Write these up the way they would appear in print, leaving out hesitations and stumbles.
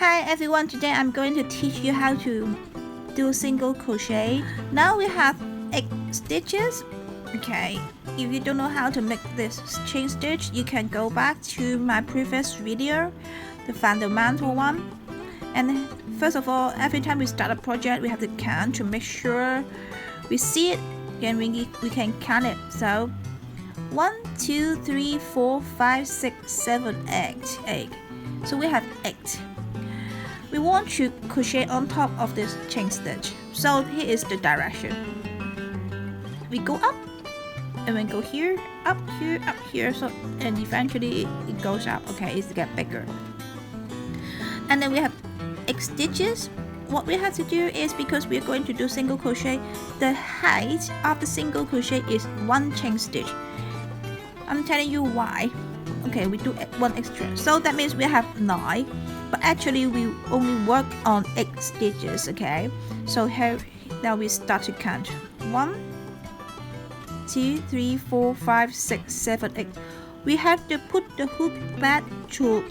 Hi everyone, today I'm going to teach you how to do single crochet. Now we have 8 stitches. Okay, if you don't know how to make this chain stitch, you can go back to my previous video, the fundamental one. And first of all, every time we start a project, we have to count to make sure we see it and we can count it. So 1, 2, 3, 4, 5, 6, 7, 8. So we have 8. We want to crochet on top of this chain stitch. So here is the direction. We go up and then go here, up here. So and eventually it goes up. Okay, it gets bigger. And then we have 8 stitches. What we have to do is, because we are going to do single crochet, the height of the single crochet is 1 chain stitch. I'm telling you why. Okay, we do 1 extra. So that means we have 9. But actually we only work on 8 stitches, okay? So here, now we start to count. 1, 2, 3, 4, 5, 6, 7, 8. We have to put the hook back to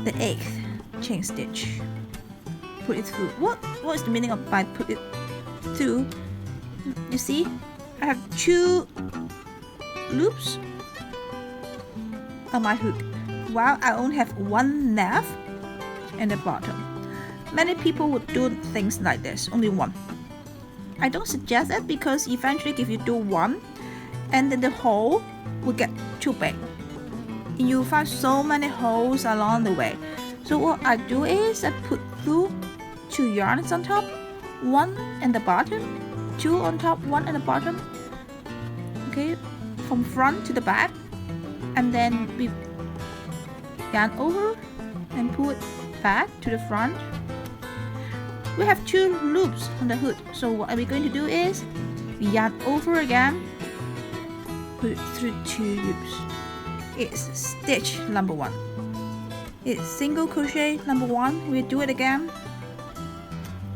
the 8th chain stitch. Put it through. What is the meaning of by put it through? You see, I have 2 loops on my hook, while I only have 1 left and the bottom. Many people would do things like this, only 1. I don't suggest it because eventually if you do 1 and then the hole will get too big. And you'll find so many holes along the way. So what I do is I put through 2 yarns on top, 1 in the bottom, 2 on top, 1 in the bottom. Okay, from front to the back, and then we yarn over and pull it back to the front. We have 2 loops on the hook, so what we're going to do is we yarn over again, put it through 2 loops. It's stitch number 1. It's single crochet number 1. We do it again.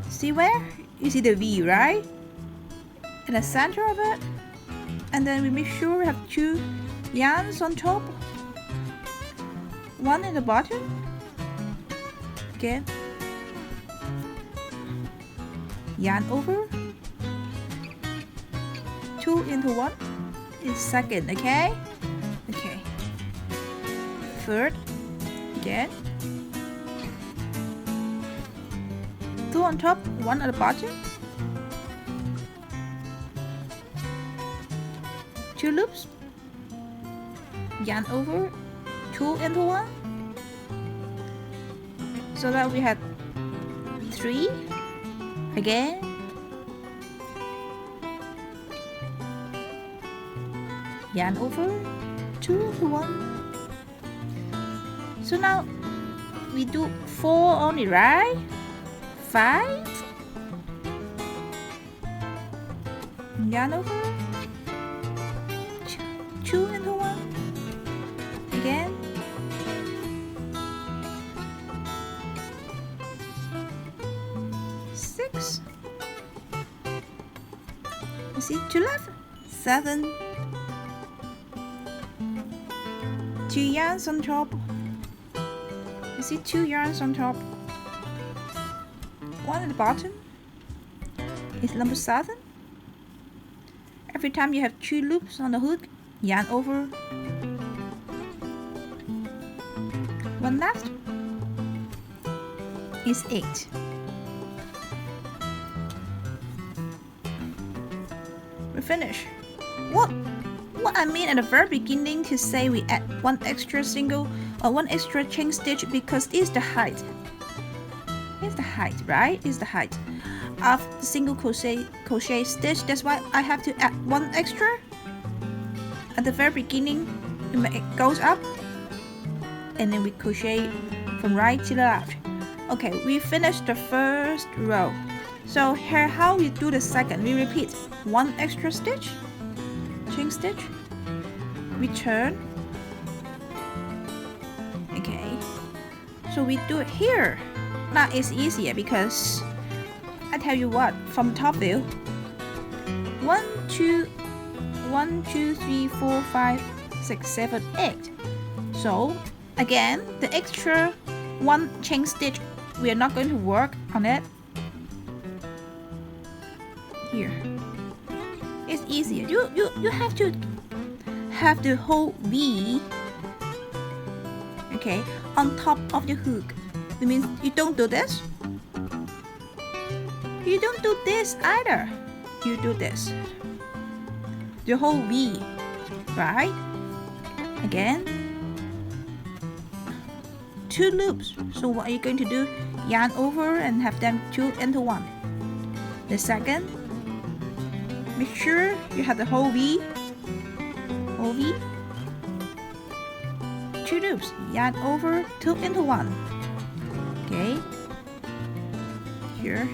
See where? You see the V, right? In the center of it. And then we make sure we have 2 yarns on top, 1 in the bottom. Okay. Yarn over, 2 into 1 is second, okay? Okay. Third, again. 2 on top, 1 at the bottom. 2 loops. Yarn over, 2 into 1. So that we have 3 again. Yarn over, 2 into 1. So now we do 4 only, right? 5. Yarn over, 2 into 1. Again. You see 2 left, 7. 2 yarns on top. You see 2 yarns on top. 1 at the bottom is number 7. Every time you have 2 loops on the hook, yarn over. 1 left is 8. We finish. What I mean at the very beginning to say we add 1 extra single or 1 extra chain stitch, because it's the height. It's the height, right? It's the height of the single crochet stitch. That's why I have to add 1 extra at the very beginning. It goes up, and then we crochet from right to the left. Okay, we finished the first row. So here how we do the second. We repeat 1 extra stitch, chain stitch, return. Okay, so we do it here. Now it's easier because I tell you what, from top view, 1, 2, 3, 4, 5, 6, 7, 8. So again, the extra one chain stitch. We are not going to work on it. Here. It's easier. You have to have the whole V, okay, on top of the hook. It means you don't do this. You don't do this either. You do this. The whole V, right? Again. 2 loops. So what are you going to do? Yarn over and have them 2 into 1. The second, make sure you have the whole V. Whole V. 2 loops. Yarn over 2 into 1. Okay. Here.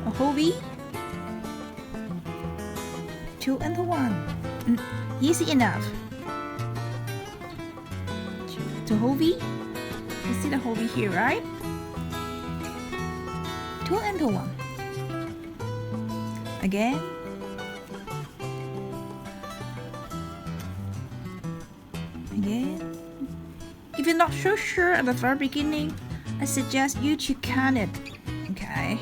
A whole V. 2 into 1. Easy enough. The whole V. You see the whole V here, right? 2 into 1. Again. Again. If you're not so sure at the very beginning, I suggest you to count it. Okay.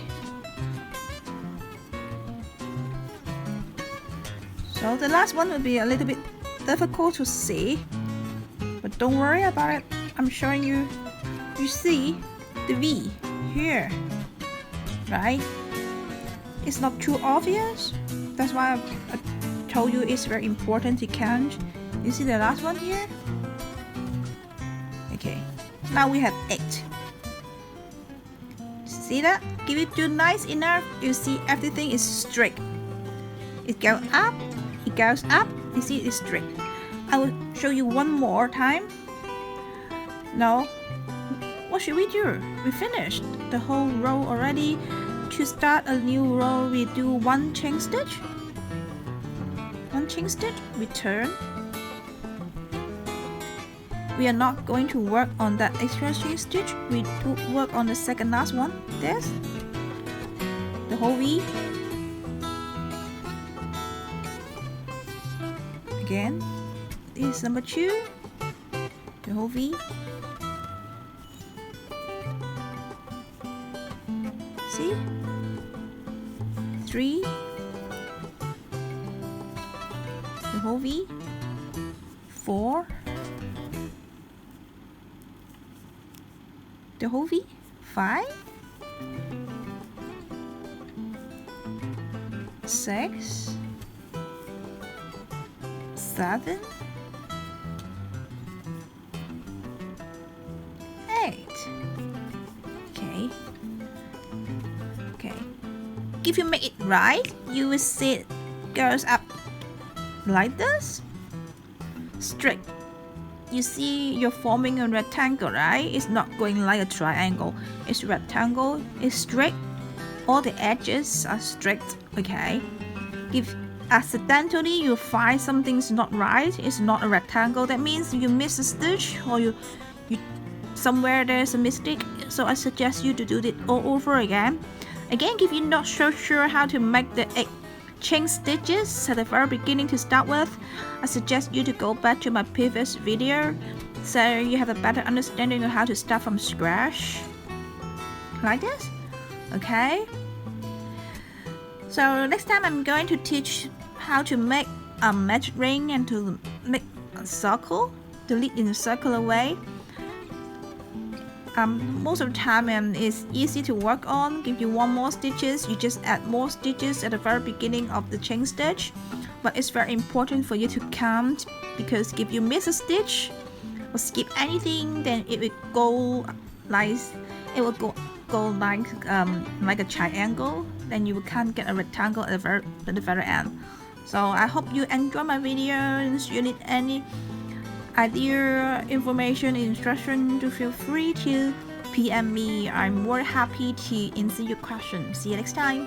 So the last one will be a little bit difficult to see, but don't worry about it. I'm showing you. You see the V here, right? It's not too obvious. That's why I told you it's very important to count. You see the last one here? Okay. Now we have 8. See that? If you do nice enough, you see everything is straight. It goes up. It goes up. You see it's straight. I will show you one more time. Now, what should we do? We finished the whole row already. To start a new row, we do 1 chain stitch. 1 chain stitch. We turn. We are not going to work on that extra chain stitch. We do work on the second last one. This. The whole V. Again. This is number 2. The whole V. See? 3. The whole V. 4. The whole V. 5. 6. 7. 8. Okay. Okay. If you make it right, you will see it goes up like this. Straight. You see you're forming a rectangle, right? It's not going like a triangle. It's rectangle. It's straight. All the edges are straight. Okay. If accidentally you find something's not right, it's not a rectangle, that means you miss a stitch or you somewhere there's a mistake. So I suggest you to do it all over again. Again, if you're not so sure how to make the 8 chain stitches at the very beginning to start with, I suggest you to go back to my previous video so you have a better understanding of how to start from scratch. Like this. Okay. So next time I'm going to teach how to make a magic ring and to make a circle, to lead in a circular way. Most of the time it's easy to work on. If you want more stitches, you just add more stitches at the very beginning of the chain stitch. But it's very important for you to count, because if you miss a stitch or skip anything, then it will go like like a triangle. Then you can't get a rectangle at the very end. So I hope you enjoy my videos. You need any idea, information, instruction, to feel free to PM me. I'm more happy to answer your questions. See you next time.